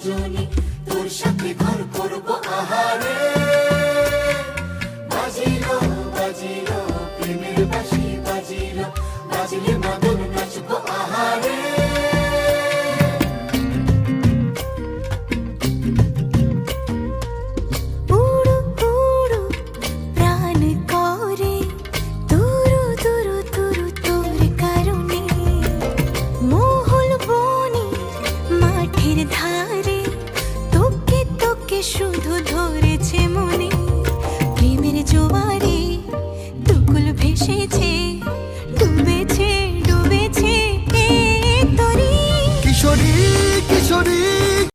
দুজনে তোর সাথে ঘর করবো আহারে। বাজিলো বাজিলো প্রেমের বাঁশি বাজিলো, বাজলে মদন নাচবো আহারে। শুধু ধরেছে মনে প্রেমের জোয়ারে, দুকুল ভেসেছে, ডুবেছে ডুবেছে তরি। কিশোরী কিশোরী